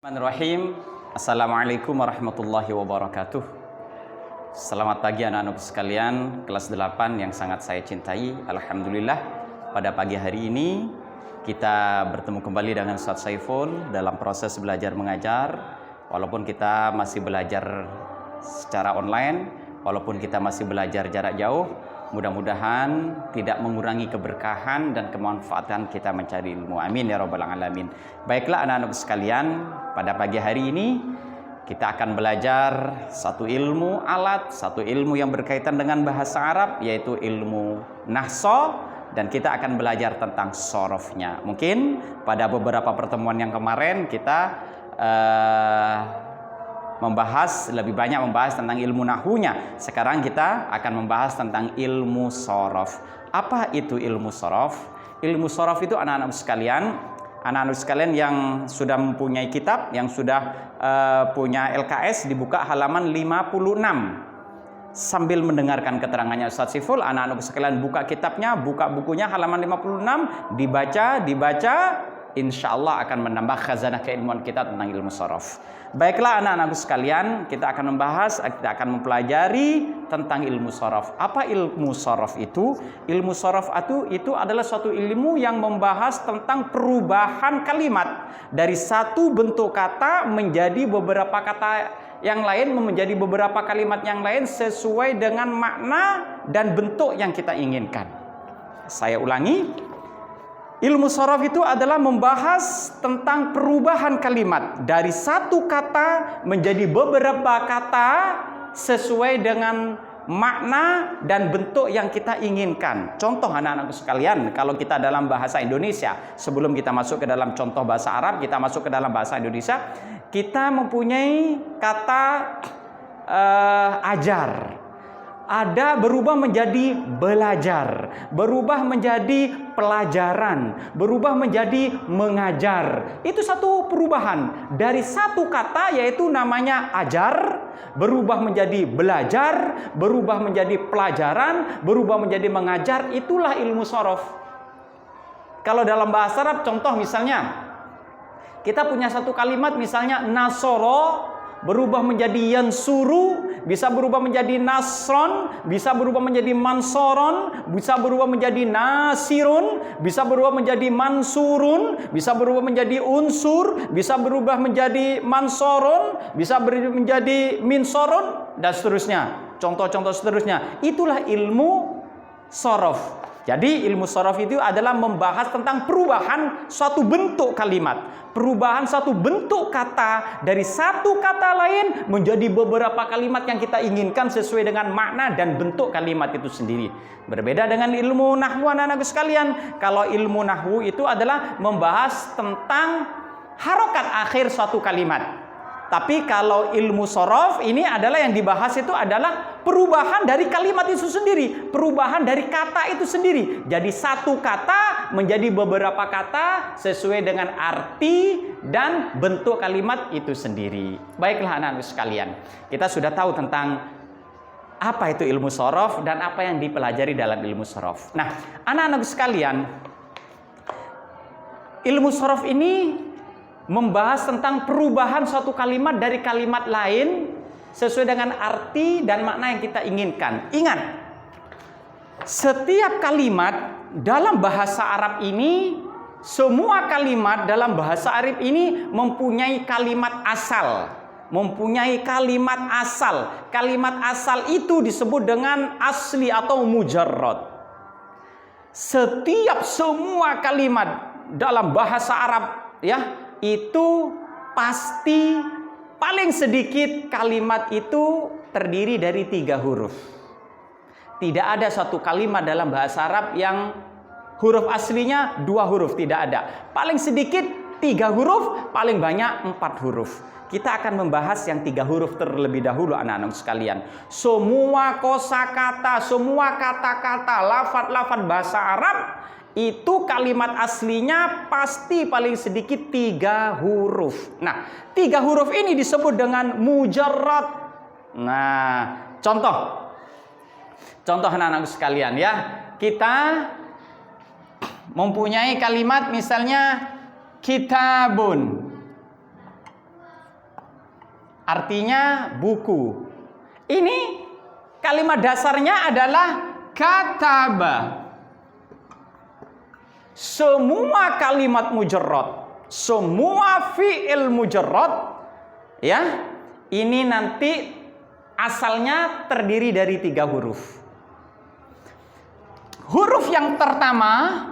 Bismillahirrahmanirrahim. Assalamualaikum warahmatullahi wabarakatuh. Selamat pagi anak-anak sekalian, kelas 8 yang sangat saya cintai. Alhamdulillah, pada pagi hari ini kita bertemu kembali dengan Ustaz Saiful dalam proses belajar mengajar. Walaupun kita masih belajar secara online, walaupun kita masih belajar jarak jauh, mudah-mudahan tidak mengurangi keberkahan dan kemanfaatan kita mencari ilmu. Amin ya rabbal alamin. Baiklah anak-anak sekalian, pada pagi hari ini kita akan belajar satu ilmu alat, satu ilmu yang berkaitan dengan bahasa Arab, yaitu ilmu nahso, dan kita akan belajar tentang sorofnya. Mungkin pada beberapa pertemuan yang kemarin kita lebih banyak membahas tentang ilmu nahunya. Sekarang kita akan membahas tentang ilmu sorof. Apa itu ilmu sorof? Ilmu sorof itu anak-anak sekalian yang sudah mempunyai kitab, yang sudah punya LKS, dibuka halaman 56. Sambil mendengarkan keterangannya Ustaz Saiful, anak-anak sekalian buka kitabnya, buka bukunya halaman 56, dibaca, insya Allah akan menambah khazanah keilmuan kita tentang ilmu sorof. Baiklah anak-anak sekalian, kita akan mempelajari tentang ilmu sorof. Apa ilmu sorof itu? Ilmu sorof itu adalah suatu ilmu yang membahas tentang perubahan kalimat dari satu bentuk kata menjadi beberapa kata yang lain, menjadi beberapa kalimat yang lain sesuai dengan makna dan bentuk yang kita inginkan. Saya ulangi. Ilmu sorof itu adalah membahas tentang perubahan kalimat dari satu kata menjadi beberapa kata sesuai dengan makna dan bentuk yang kita inginkan. Contoh anak-anak sekalian, kalau kita dalam bahasa Indonesia, sebelum kita masuk ke dalam contoh bahasa Arab, kita masuk ke dalam bahasa Indonesia, kita mempunyai kata ajar. Ada berubah menjadi belajar, berubah menjadi pelajaran, berubah menjadi mengajar. Itu satu perubahan dari satu kata, yaitu namanya ajar, berubah menjadi belajar, berubah menjadi pelajaran, berubah menjadi mengajar. Itulah ilmu sorof. Kalau dalam bahasa Arab, contoh misalnya kita punya satu kalimat, misalnya nasoro, berubah menjadi yansuru, bisa berubah menjadi nasron, bisa berubah menjadi mansoron, bisa berubah menjadi nasirun, bisa berubah menjadi mansurun, bisa berubah menjadi unsur, bisa berubah menjadi mansoron, bisa berubah menjadi minsoron, dan seterusnya. Contoh-contoh seterusnya. Itulah ilmu sorof. Jadi ilmu sorof itu adalah membahas tentang perubahan suatu bentuk kalimat, perubahan satu bentuk kata dari satu kata lain menjadi beberapa kalimat yang kita inginkan sesuai dengan makna dan bentuk kalimat itu sendiri. Berbeda dengan ilmu nahwu anak-anak sekalian. Kalau ilmu nahwu itu adalah membahas tentang harokat akhir suatu kalimat. Tapi kalau ilmu sorof ini adalah yang dibahas itu adalah perubahan dari kalimat itu sendiri, perubahan dari kata itu sendiri. Jadi satu kata menjadi beberapa kata sesuai dengan arti dan bentuk kalimat itu sendiri. Baiklah anak-anak sekalian, kita sudah tahu tentang apa itu ilmu sorof dan apa yang dipelajari dalam ilmu sorof. Nah, anak-anak sekalian, ilmu sorof ini membahas tentang perubahan suatu kalimat dari kalimat lain sesuai dengan arti dan makna yang kita inginkan. Ingat, setiap kalimat dalam bahasa Arab ini, semua kalimat dalam bahasa Arab ini mempunyai kalimat asal. Mempunyai kalimat asal. Kalimat asal itu disebut dengan asli atau mujarrad. Semua kalimat dalam bahasa Arab, ya, itu pasti paling sedikit kalimat itu terdiri dari 3 huruf. Tidak ada satu kalimat dalam bahasa Arab yang huruf aslinya 2 huruf, tidak ada. Paling sedikit 3 huruf, paling banyak 4 huruf. Kita akan membahas yang 3 huruf terlebih dahulu anak-anak sekalian. Semua kosakata, semua kata-kata, lafaz-lafaz bahasa Arab itu kalimat aslinya pasti paling sedikit 3 huruf. Nah, 3 huruf ini disebut dengan mujarrad. Nah, contoh anak-anak sekalian ya. Kita mempunyai kalimat misalnya kitabun. artinya buku. Ini kalimat dasarnya adalah kataba. Semua kalimat mujarrad, semua fi'il mujarrad, ya, ini nanti asalnya terdiri dari 3 huruf. Huruf yang pertama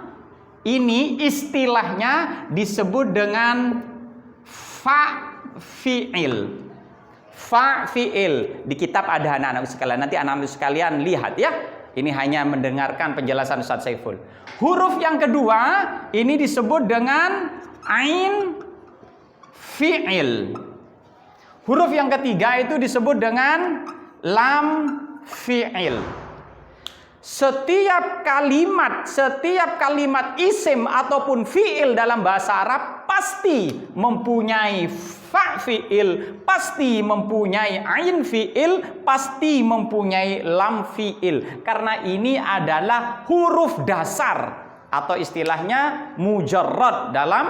ini istilahnya disebut dengan fa fi'il. Fa fi'il. Di kitab ada anak-anak sekalian. Nanti anak-anak sekalian lihat ya. Ini hanya mendengarkan penjelasan Ustaz Saiful. Huruf yang kedua ini disebut dengan ain fi'il. Huruf yang ketiga itu disebut dengan lam fi'il. Setiap kalimat isim ataupun fi'il dalam bahasa Arab pasti mempunyai fa fi'il, pasti mempunyai ain fi'il, pasti mempunyai lam fi'il. Karena ini adalah huruf dasar atau istilahnya mujarrad dalam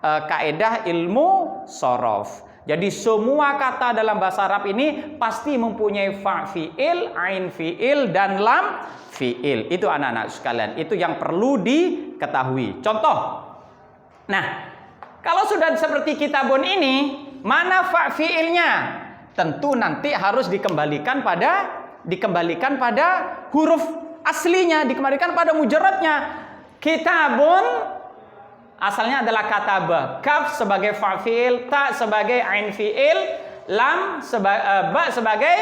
kaidah ilmu shorof. Jadi semua kata dalam bahasa Arab ini pasti mempunyai fa fi'il, ain fi'il, dan lam fi'il. Itu anak-anak sekalian, itu yang perlu diketahui. Contoh. Nah, kalau sudah seperti kitabun ini, mana fa fi'ilnya? Tentu nanti harus dikembalikan pada huruf aslinya, dikembalikan pada mujarradnya. Kitabun asalnya adalah kataba, kaf sebagai fa fi'il, ta sebagai ain fi'il, ba sebagai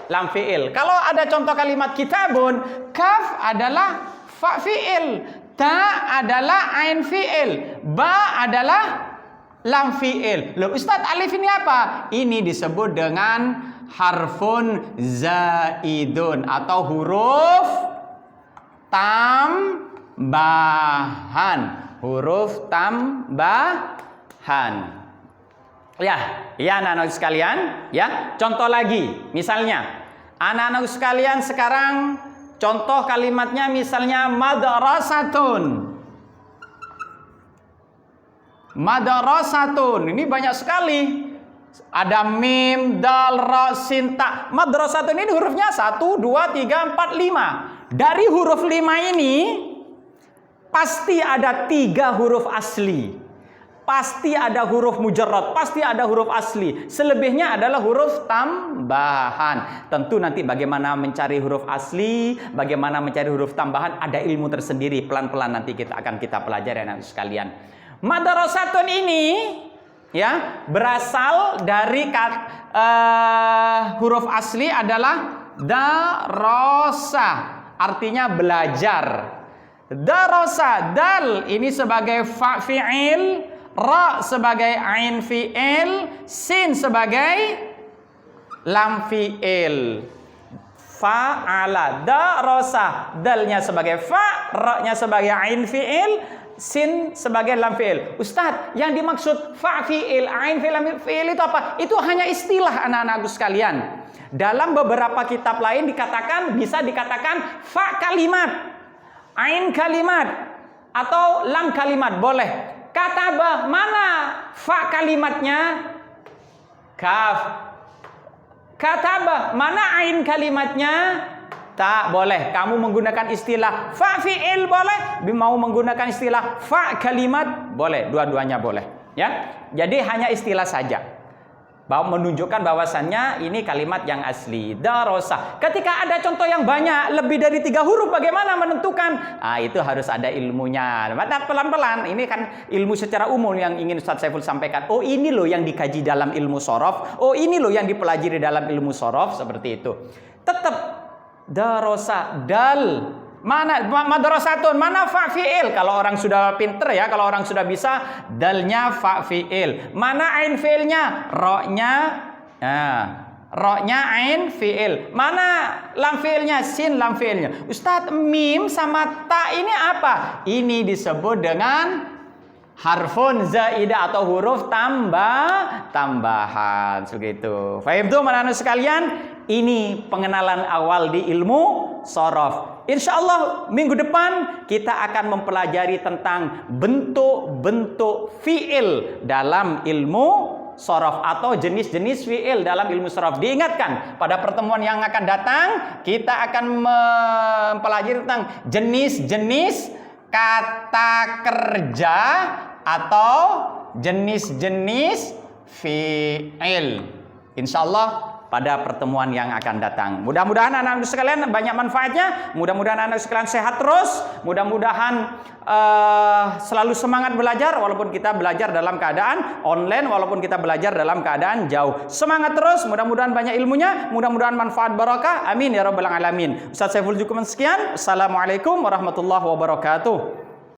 lam fi'il. Kalau ada contoh kalimat kitabun, kaf adalah fa fi'il, ta adalah ain fi'il, ba adalah lam fi'il. Loh Ustadz, alif ini apa? Ini disebut dengan harfun zaidun atau huruf tambahan. Huruf tambahan. Ya anak-anak sekalian, ya. Contoh lagi, misalnya anak-anak sekalian sekarang contoh kalimatnya misalnya madrasatun. Madrasatun ini banyak sekali. Ada mim, dal, ra, sin, ta. Madrasatun ini hurufnya 1, 2, 3, 4, 5. Dari huruf 5 ini pasti ada 3 huruf asli, pasti ada huruf mujarrad, pasti ada huruf asli. Selebihnya adalah huruf tambahan. Tentu nanti bagaimana mencari huruf asli, bagaimana mencari huruf tambahan, ada ilmu tersendiri. Pelan-pelan nanti kita pelajari anak sekalian. Madrasatun ini ya berasal dari huruf asli adalah darasa, artinya belajar. Darasa, dal ini sebagai fa fi'il, ra sebagai ain fi'il, sin sebagai lam fi'il. Fa'ala, darasa, dalnya sebagai fa, ra-nya sebagai ain fi'il, sin sebagai lam fi'il. Ustadz, yang dimaksud fa fi'il, ain fi'il, lam fi'il itu apa? Itu hanya istilah anak-anakku sekalian. Dalam beberapa kitab lain bisa dikatakan fa kalimat, ain kalimat, atau lam kalimat, boleh. Kataba, mana fa kalimatnya? Kaf. Kataba, mana ain kalimatnya? Tak, boleh. Kamu menggunakan istilah fa fi'il boleh, mau menggunakan istilah fa kalimat boleh, dua-duanya boleh. Ya, jadi hanya istilah saja. Menunjukkan bahwasannya ini kalimat yang asli. Darasa. Ketika ada contoh yang banyak, lebih dari 3 huruf, bagaimana menentukan? Itu harus ada ilmunya. Pelan-pelan. Ini kan ilmu secara umum yang ingin Ustaz Saiful sampaikan. Oh, ini loh yang dikaji dalam ilmu shorof. Oh, ini loh yang dipelajari dalam ilmu shorof. Seperti itu. Tetap darasa, dal. Mana madrasatun, mana fa fi'il? Kalau orang sudah pinter ya, kalau orang sudah bisa, dalnya fa fi'il. Mana ain fi'ilnya? Ra-nya ain fi'il. Mana lam fi'ilnya? Sin lam fi'ilnya. Ustadz, mim sama ta ini apa? Ini disebut dengan harfun zaidah atau huruf tambahan. Segitu. Fahim tuh anak-anak sekalian? Ini pengenalan awal di ilmu shorof. Insya Allah minggu depan kita akan mempelajari tentang bentuk-bentuk fi'il dalam ilmu shorof atau jenis-jenis fi'il dalam ilmu shorof. Diingatkan, pada pertemuan yang akan datang kita akan mempelajari tentang jenis-jenis kata kerja atau jenis-jenis fi'il. Insyaallah pada pertemuan yang akan datang. Mudah-mudahan anak-anak sekalian banyak manfaatnya. Mudah-mudahan anak sekalian sehat terus. Mudah-mudahan selalu semangat belajar walaupun kita belajar dalam keadaan online, walaupun kita belajar dalam keadaan jauh. Semangat terus. Mudah-mudahan banyak ilmunya. Mudah-mudahan manfaat barakah. Amin ya rabbal alamin. Ustaz Saiful cukup sekian. Assalamualaikum warahmatullahi wabarakatuh.